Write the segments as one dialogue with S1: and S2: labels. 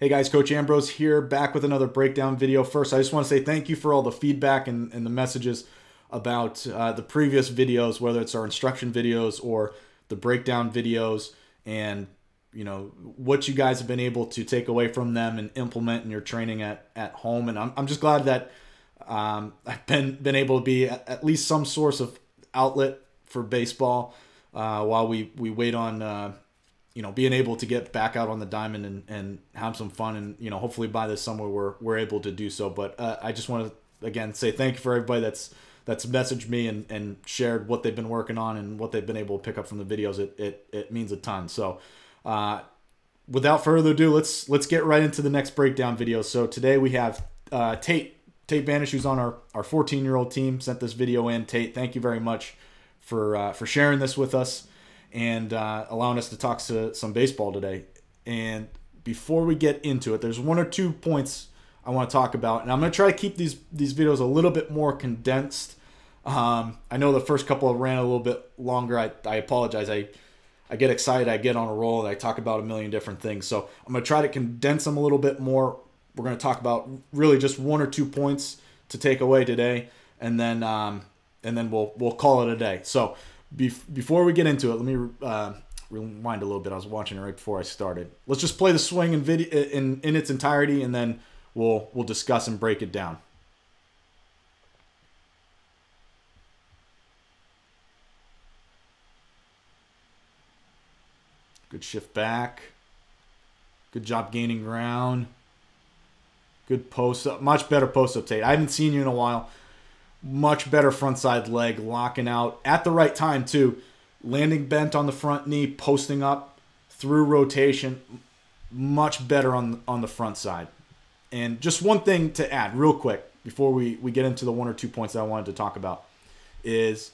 S1: Hey guys, Coach Ambrose here, back with another breakdown video. First, I just want to say thank you for all the feedback and the messages about the previous videos, whether it's our instruction videos or the breakdown videos, and what you guys have been able to take away from them and implement in your training at home. And I'm just glad that I've been able to be at least some source of outlet for baseball while we wait on being able to get back out on the diamond and have some fun, and hopefully by this summer we're able to do so. But I just want to again say thank you for everybody that's messaged me and shared what they've been working on and what they've been able to pick up from the videos. It means a ton. So without further ado, let's get right into the next breakdown video. So today we have Tate Banish, who's on our 14-year-old team, sent this video in. Tate, thank you very much for sharing this with us and allowing us to talk some baseball today. And before we get into it, there's one or two points I want to talk about, and I'm going to try to keep these videos a little bit more condensed. I know the first couple ran a little bit longer. I apologize. I get excited, I get on a roll, and I talk about a million different things. So I'm going to try to condense them a little bit more. We're going to talk about really just one or two points to take away today, and then we'll call it a day. So before we get into it, let me rewind a little bit. I was watching it right before I started. Let's just play the swing in its entirety, and then we'll discuss and break it down. Good shift back. Good job gaining ground. Good post up. Much better post up, Tate. I haven't seen you in a while. Much better front side leg, locking out at the right time too. Landing bent on the front knee, posting up through rotation. Much better on the front side. And just one thing to add real quick before we get into the one or two points that I wanted to talk about is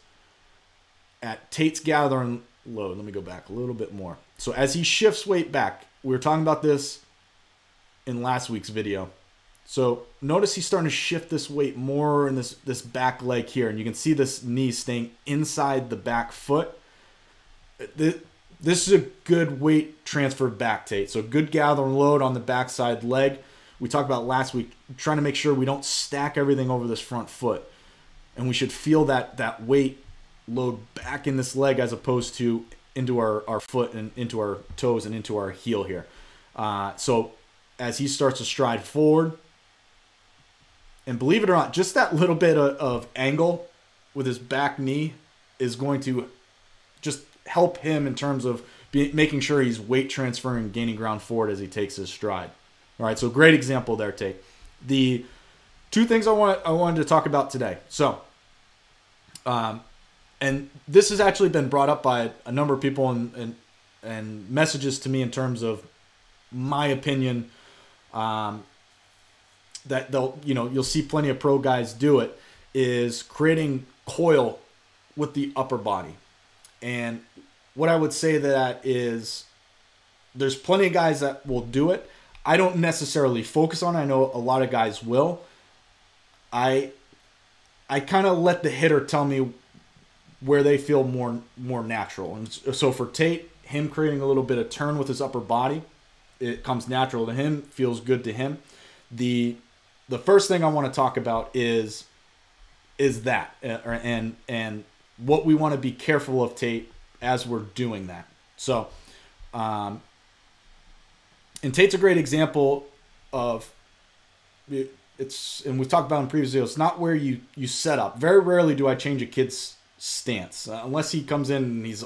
S1: at Tate's gathering load. Let me go back a little bit more. So as he shifts weight back, we were talking about this in last week's video. So notice he's starting to shift this weight more in this back leg here, and you can see this knee staying inside the back foot. This is a good weight transfer back, Tate. So good gathering load on the backside leg. We talked about last week, trying to make sure we don't stack everything over this front foot, and we should feel that weight load back in this leg as opposed to into our foot and into our toes and into our heel here. So as he starts to stride forward, and believe it or not, just that little bit of angle with his back knee is going to just help him in terms of making sure he's weight transferring, gaining ground forward as he takes his stride. All right, so great example there, Tate. The two things I wanted to talk about today. So, and this has actually been brought up by a number of people and messages to me in terms of my opinion. That you'll see plenty of pro guys do it, is creating coil with the upper body. And what I would say to that is there's plenty of guys that will do it. I don't necessarily focus on it. I know a lot of guys will. I kind of let the hitter tell me where they feel more natural. And so for Tate, him creating a little bit of turn with his upper body, it comes natural to him, feels good to him. The first thing I want to talk about is that, and what we want to be careful of, Tate, as we're doing that. So, and Tate's a great example of it's, and we've talked about in previous videos, it's not where you set up. Very rarely do I change a kid's stance unless he comes in and he's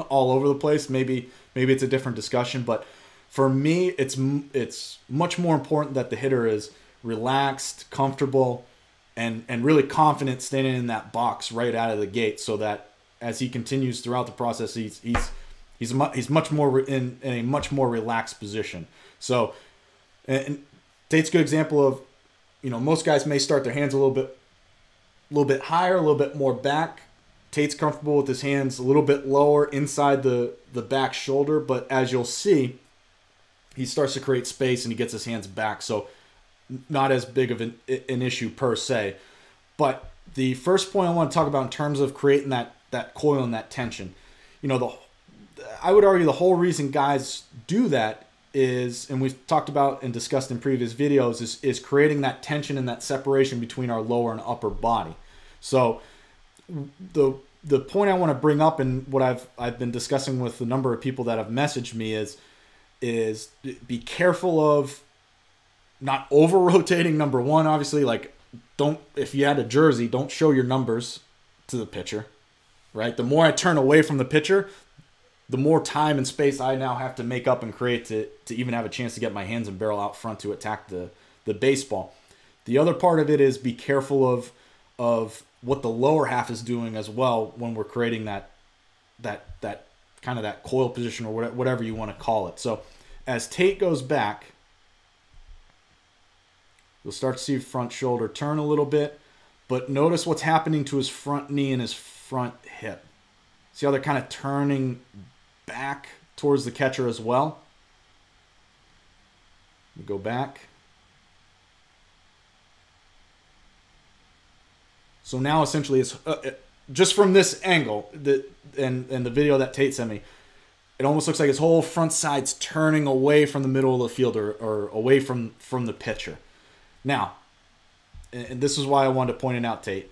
S1: all over the place. Maybe it's a different discussion, but for me, it's much more important that the hitter is relaxed, comfortable, and really confident standing in that box right out of the gate, so that as he continues throughout the process, he's much more in a much more relaxed position. So, and Tate's a good example of, most guys may start their hands a little bit higher, a little bit more back. Tate's comfortable with his hands a little bit lower inside the back shoulder, but as you'll see, he starts to create space and he gets his hands back. So not as big of an issue per se. But the first point I want to talk about in terms of creating that coil and that tension, I would argue the whole reason guys do that is, and we've talked about and discussed in previous videos, is creating that tension and that separation between our lower and upper body. So the point I want to bring up, and what I've been discussing with a number of people that have messaged me, is be careful of not over rotating. Number one, obviously, like, don't, if you had a jersey, don't show your numbers to the pitcher, right? The more I turn away from the pitcher, the more time and space I now have to make up and create to even have a chance to get my hands and barrel out front to attack the baseball. The other part of it is be careful of what the lower half is doing as well when we're creating that kind of that coil position, or whatever you want to call it. So as Tate goes back, you'll start to see front shoulder turn a little bit, but notice what's happening to his front knee and his front hip. See how they're kind of turning back towards the catcher as well? We go back. So now essentially it's just from this angle, and the video that Tate sent me, it almost looks like his whole front side's turning away from the middle of the field, or away from the pitcher. Now, and this is why I wanted to point it out, Tate.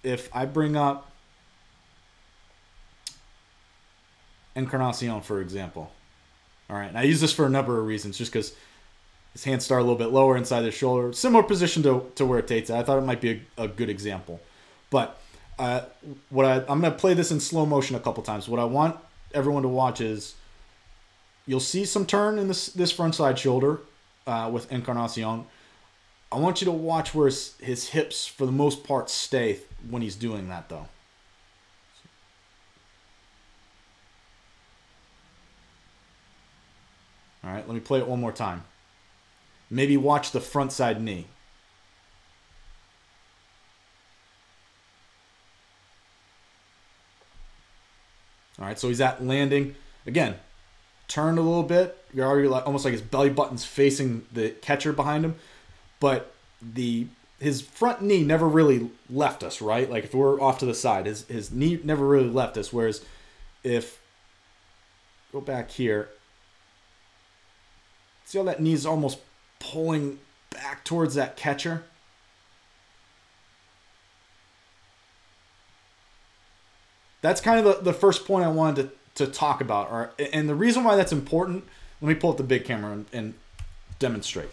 S1: If I bring up Encarnacion, for example. All right, and I use this for a number of reasons, just because his hands start a little bit lower inside his shoulder. Similar position to where Tate's at. I thought it might be a good example. But I'm going to play this in slow motion a couple times. What I want everyone to watch is, you'll see some turn in this front side shoulder with Encarnacion. I want you to watch where his hips, for the most part, stay when he's doing that, though. All right, let me play it one more time. Maybe watch the front side knee. All right, so he's at landing. Again, turned a little bit. You're already almost like his belly button's facing the catcher behind him. But his front knee never really left us, right? Like, if we're off to the side, his knee never really left us. Whereas if, go back here, see how that knee's almost pulling back towards that catcher? That's kind of the first point I wanted to talk about. And the reason why that's important, let me pull up the big camera and demonstrate.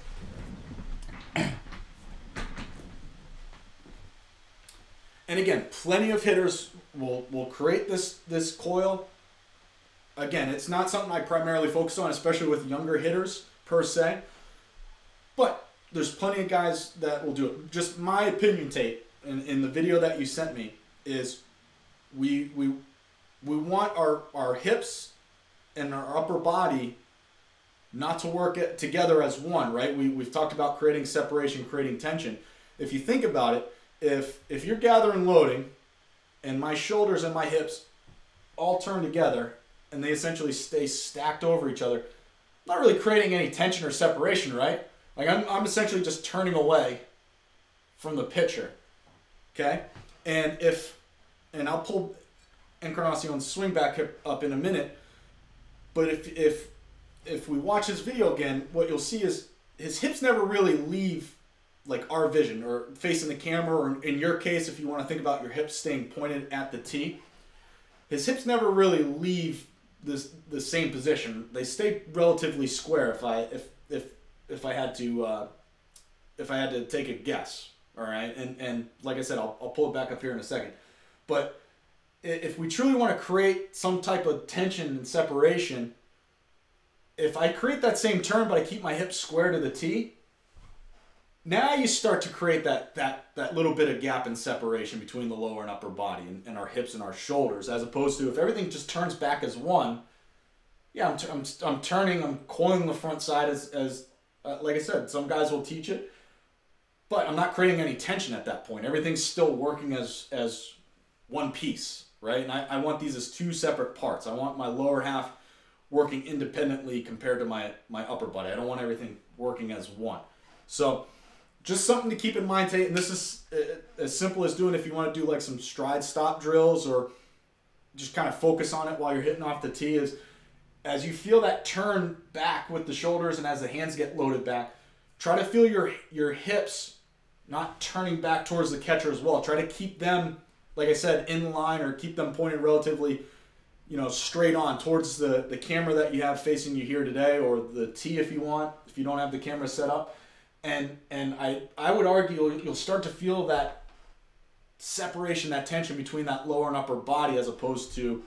S1: And again, plenty of hitters will create this coil. Again, it's not something I primarily focus on, especially with younger hitters per se. But there's plenty of guys that will do it. Just my opinion, Tate, in the video that you sent me, is we want our hips and our upper body not to work together as one, right? We've talked about creating separation, creating tension. If you think about it, if you're gathering loading and my shoulders and my hips all turn together and they essentially stay stacked over each other, I'm not really creating any tension or separation, right? Like, I'm essentially just turning away from the pitcher, okay? And I'll pull Encarnacion's swing back up in a minute, but if we watch his video again, what you'll see is his hips never really leave, like, our vision or facing the camera, or in your case, if you want to think about your hips staying pointed at the tee, his hips never really leave the same position. They stay relatively square. If I had to take a guess, all right, and like I said, I'll pull it back up here in a second, but if we truly want to create some type of tension and separation, if I create that same turn but I keep my hips square to the tee, now you start to create that little bit of gap and separation between the lower and upper body and our hips and our shoulders, as opposed to if everything just turns back as one. Yeah, I'm turning, I'm coiling the front side as like I said, some guys will teach it, but I'm not creating any tension at that point. Everything's still working as one piece, right? And I want these as two separate parts. I want my lower half working independently compared to my upper body. I don't want everything working as one. So just something to keep in mind, Tate, and this is as simple as doing if you want to do like some stride stop drills or just kind of focus on it while you're hitting off the tee, is as you feel that turn back with the shoulders and as the hands get loaded back, try to feel your hips not turning back towards the catcher as well. Try to keep them, like I said, in line, or keep them pointed relatively, straight on towards the camera that you have facing you here today, or the tee if you want, if you don't have the camera set up. And I would argue you'll start to feel that separation, that tension between that lower and upper body, as opposed to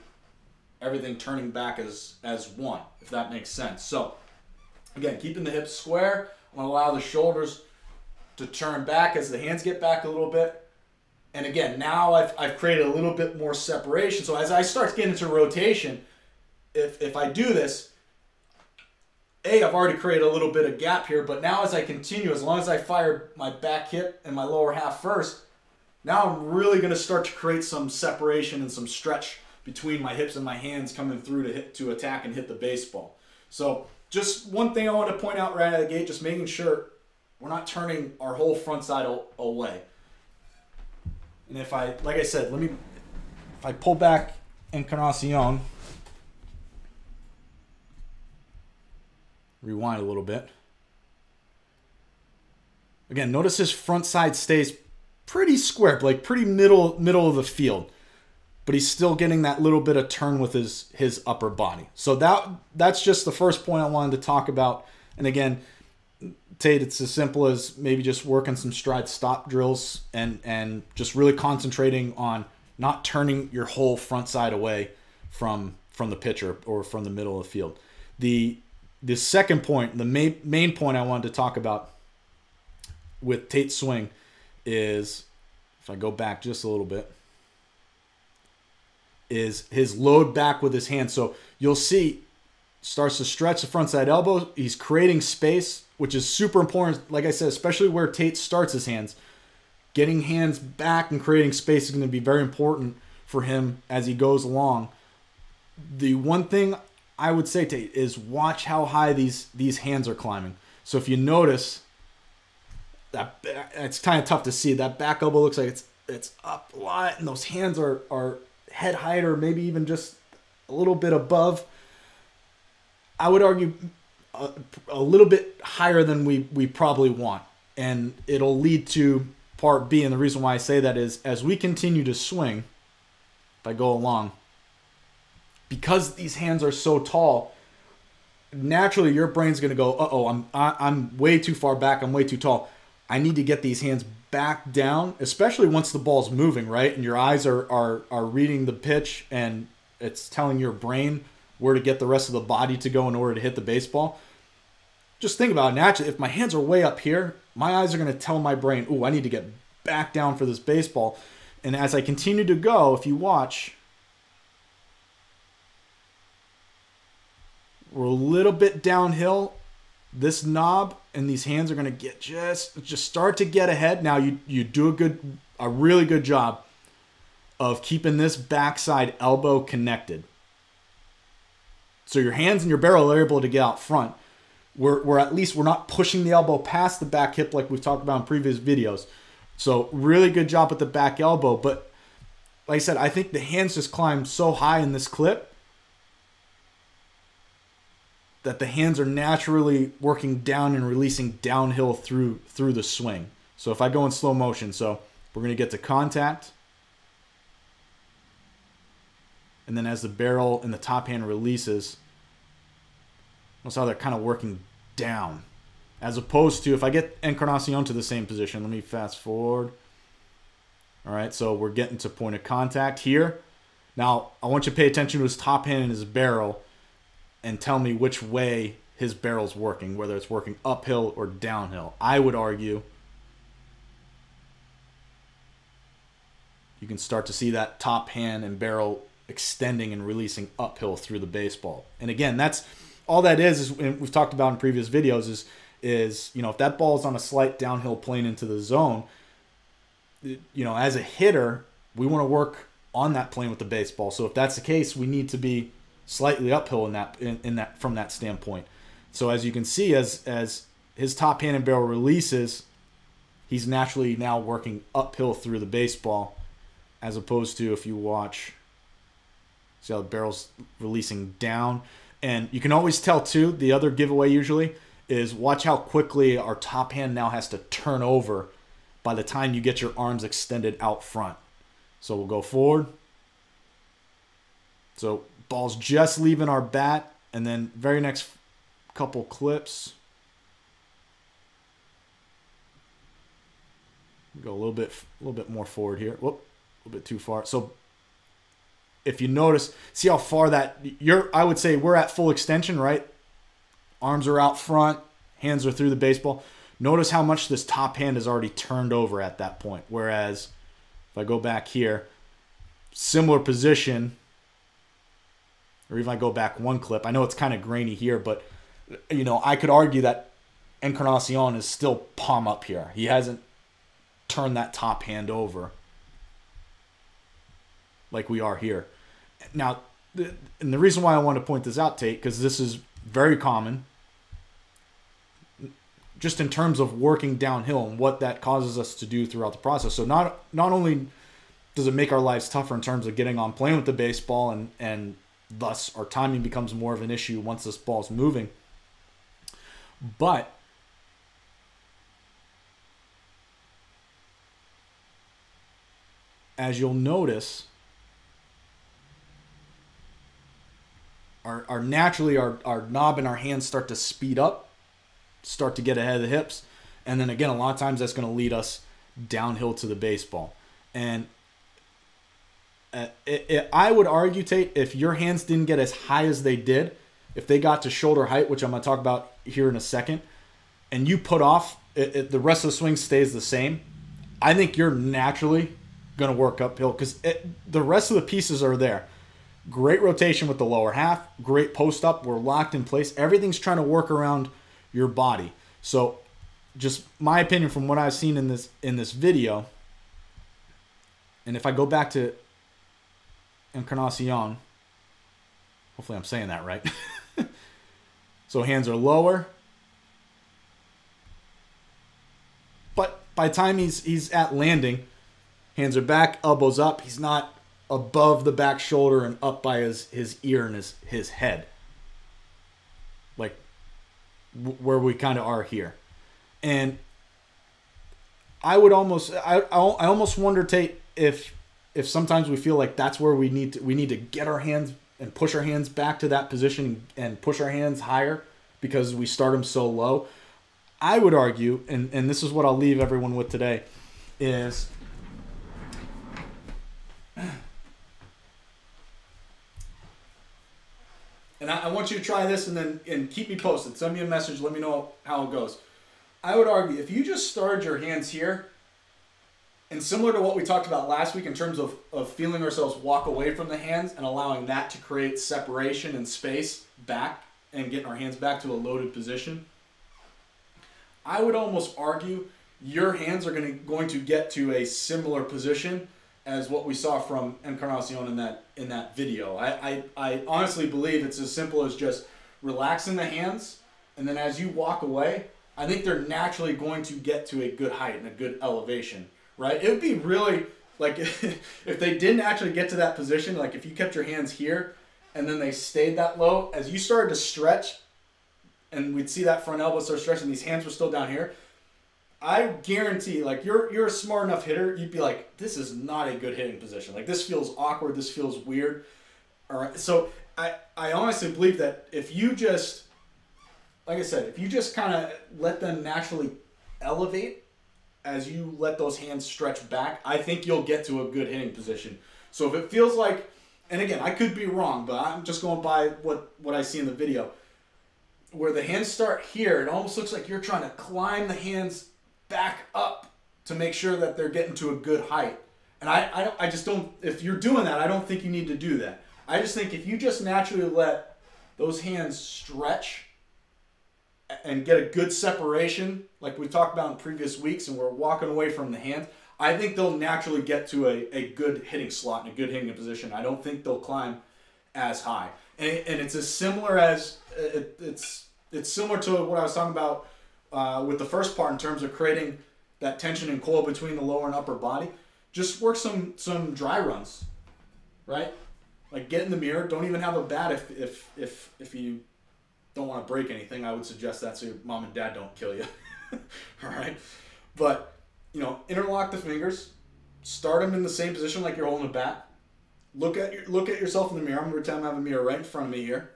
S1: everything turning back as one, if that makes sense. So again, keeping the hips square, I'm going to allow the shoulders to turn back as the hands get back a little bit. And again, now I've created a little bit more separation. So as I start getting into rotation, if I do this, I've already created a little bit of gap here, but now as I continue, as long as I fire my back hip and my lower half first, now I'm really going to start to create some separation and some stretch between my hips and my hands coming through to attack and hit the baseball. So just one thing I want to point out right out of the gate, just making sure we're not turning our whole front side away. And if I, like I said, if I pull back Encarnacion, rewind a little bit. Again, notice his front side stays pretty square, like pretty middle of the field, but he's still getting that little bit of turn with his upper body. So that's just the first point I wanted to talk about. And again, Tate, it's as simple as maybe just working some stride stop drills and just really concentrating on not turning your whole front side away from the pitcher or from the middle of the field. The second point, the main point I wanted to talk about with Tate's swing is, if I go back just a little bit, is his load back with his hands. So you'll see, starts to stretch the front side elbow. He's creating space, which is super important. Like I said, especially where Tate starts his hands, getting hands back and creating space is going to be very important for him as he goes along. The one thing I would say, Tate, is watch how high these hands are climbing. So if you notice, that it's kind of tough to see. That back elbow looks like it's up a lot, and those hands are head height or maybe even just a little bit above. I would argue a little bit higher than we probably want. And it'll lead to part B. And the reason why I say that is, as we continue to swing, if I go along, because these hands are so tall, naturally your brain's going to go, uh-oh, I'm way too far back. I'm way too tall. I need to get these hands back down, especially once the ball's moving, right? And your eyes are reading the pitch, and it's telling your brain where to get the rest of the body to go in order to hit the baseball. Just think about it. Naturally, if my hands are way up here, my eyes are going to tell my brain, ooh, I need to get back down for this baseball. And as I continue to go, if you watch, we're a little bit downhill. This knob and these hands are going to get just start to get ahead. Now you do a really good job of keeping this backside elbow connected. So your hands and your barrel are able to get out front. We're at least we're not pushing the elbow past the back hip like we've talked about in previous videos. So really good job with the back elbow. But like I said, I think the hands just climb so high in this clip that the hands are naturally working down and releasing downhill through the swing. So if I go in slow motion, so we're going to get to contact. And then as the barrel and the top hand releases, notice how they're kind of working down. As opposed to, if I get Encarnacion to the same position, let me fast forward. All right, so we're getting to point of contact here. Now, I want you to pay attention to his top hand and his barrel and tell me which way his barrel's working, whether it's working uphill or downhill. I would argue you can start to see that top hand and barrel extending and releasing uphill through the baseball. And again, that's all that is and we've talked about in previous videos is if that ball is on a slight downhill plane into the zone, as a hitter, we want to work on that plane with the baseball. So if that's the case, we need to be slightly uphill in that from that standpoint. So as you can see, as his top hand and barrel releases, he's naturally now working uphill through the baseball, as opposed to if you watch, see how the barrel's releasing down. And you can always tell too, the other giveaway usually is watch how quickly our top hand now has to turn over by the time you get your arms extended out front. So we'll go forward. So ball's just leaving our bat, and then very next couple clips, go a little bit more forward here. Whoop, a little bit too far. So if you notice, see how far that I would say we're at full extension, right? Arms are out front, hands are through the baseball. Notice how much this top hand is already turned over at that point. Whereas if I go back here, similar position, or even I go back one clip, I know it's kind of grainy here, but you know, I could argue that Encarnacion is still palm up here. He hasn't turned that top hand over like we are here. Now, and the reason why I want to point this out, Tate, because this is very common, just in terms of working downhill and what that causes us to do throughout the process. So not only does it make our lives tougher in terms of getting on playing with the baseball, and thus our timing becomes more of an issue once this ball's moving, but as you'll notice, our naturally our knob and our hands start to speed up, start to get ahead of the hips, and then again, a lot of times that's going to lead us downhill to the baseball. And I would argue, Tate, if your hands didn't get as high as they did, if they got to shoulder height, which I'm going to talk about here in a second, and you put off, the rest of the swing stays the same, I think you're naturally going to work uphill because the rest of the pieces are there. Great rotation with the lower half, great post up, we're locked in place. Everything's trying to work around your body. So just my opinion from what I've seen in this video, and if I go back to Encarnacion, hopefully I'm saying that right. So hands are lower, but by the time he's at landing, hands are back, elbows up. He's not above the back shoulder and up by his ear and his head, like where we kind of are here. And I would almost I almost wonder, Tate, if sometimes we feel like that's where we need to get our hands and push our hands back to that position and push our hands higher because we start them so low. I would argue, and this is what I'll leave everyone with today, is and I want you to try this and keep me posted. Send me a message. Let me know how it goes. I would argue if you just started your hands here, and similar to what we talked about last week in terms of feeling ourselves walk away from the hands and allowing that to create separation and space back and getting our hands back to a loaded position, I would almost argue your hands are going to get to a similar position as what we saw from Encarnacion in that video. I honestly believe it's as simple as just relaxing the hands, and then as you walk away, I think they're naturally going to get to a good height and a good elevation, right? It would be really, like, if they didn't actually get to that position, like if you kept your hands here and then they stayed that low, as you started to stretch, and we'd see that front elbow start stretching, these hands were still down here, I guarantee, like, you're a smart enough hitter, you'd be like, this is not a good hitting position. Like, this feels awkward, this feels weird. All right, so I honestly believe that if you just, like I said, if you just kind of let them naturally elevate as you let those hands stretch back, I think you'll get to a good hitting position. So if it feels like, and again, I could be wrong, but I'm just going by what I see in the video, where the hands start here, it almost looks like you're trying to climb the hands back up to make sure that they're getting to a good height. And I just don't, if you're doing that, I don't think you need to do that. I just think if you just naturally let those hands stretch and get a good separation, like we talked about in previous weeks, and we're walking away from the hands, I think they'll naturally get to a good hitting slot and a good hitting position. I don't think they'll climb as high. And it's as similar as, it's similar to what I was talking about with the first part in terms of creating that tension and coil between the lower and upper body. Just work some dry runs, right? Like, get in the mirror. Don't even have a bat if you don't want to break anything. I would suggest that so your mom and dad don't kill you. All right? But, you know, interlock the fingers. Start them in the same position like you're holding a bat. Look at yourself in the mirror. I'm going to pretend I have a mirror right in front of me here.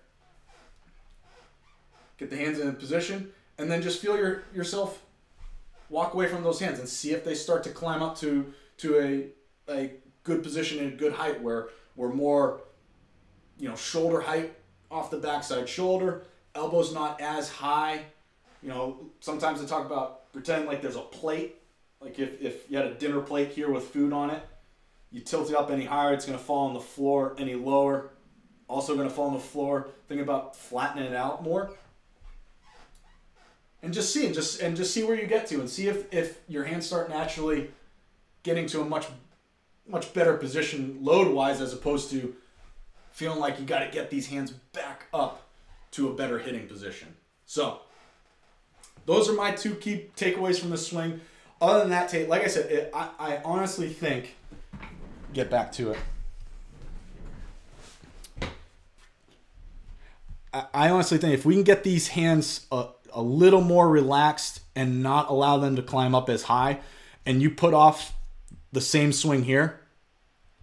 S1: Get the hands in position, and then just feel yourself walk away from those hands and see if they start to climb up to a good position and a good height where we're more, you know, shoulder height off the backside shoulder, elbows not as high. You know, sometimes I talk about pretend like there's a plate. Like if you had a dinner plate here with food on it, you tilt it up any higher, it's going to fall on the floor. Any lower, also going to fall on the floor. Think about flattening it out more. And just see where you get to, and see if your hands start naturally getting to a much better position load-wise, as opposed to feeling like you got to get these hands back up to a better hitting position. So those are my 2 key takeaways from the swing. Other than that, Tate, like I said, I honestly think, get back to it. I honestly think if we can get these hands a little more relaxed and not allow them to climb up as high, and you put off the same swing here,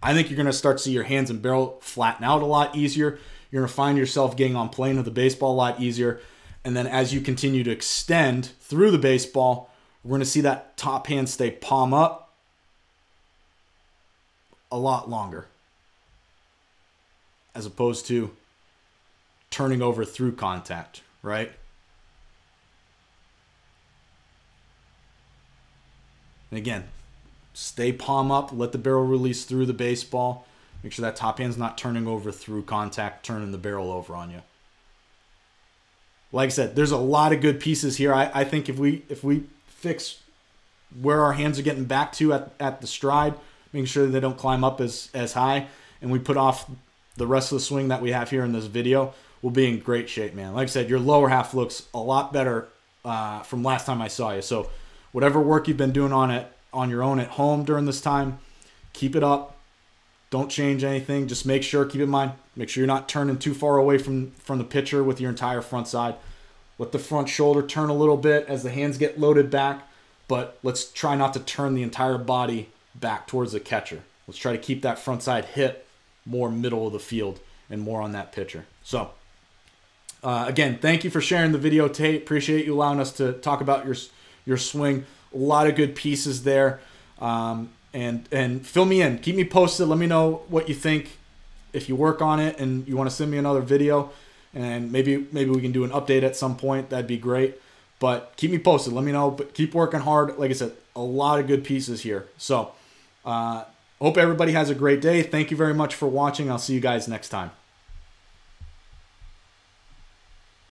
S1: I think you're going to start to see your hands and barrel flatten out a lot easier. You're going to find yourself getting on plane with the baseball a lot easier. And then as you continue to extend through the baseball, we're going to see that top hand stay palm up a lot longer, as opposed to turning over through contact, right? And again, stay palm up, let the barrel release through the baseball. Make sure that top hand's not turning over through contact, turning the barrel over on you. Like I said, there's a lot of good pieces here. I think if we fix where our hands are getting back to at the stride, making sure they don't climb up as high, and we put off the rest of the swing that we have here in this video, we'll be in great shape, man. Like I said, your lower half looks a lot better from last time I saw you. So whatever work you've been doing on your own at home during this time, keep it up. Don't change anything. Just make sure, keep in mind, make sure you're not turning too far away from the pitcher with your entire front side. Let the front shoulder turn a little bit as the hands get loaded back, but let's try not to turn the entire body back towards the catcher. Let's try to keep that front side hit more middle of the field and more on that pitcher. So, again, thank you for sharing the video, Tate. Appreciate you allowing us to talk about your swing. A lot of good pieces there. And fill me in. Keep me posted. Let me know what you think. If you work on it and you want to send me another video, and maybe we can do an update at some point, that'd be great. But keep me posted. Let me know. But keep working hard. Like I said, a lot of good pieces here. So hope everybody has a great day. Thank you very much for watching. I'll see you guys next time.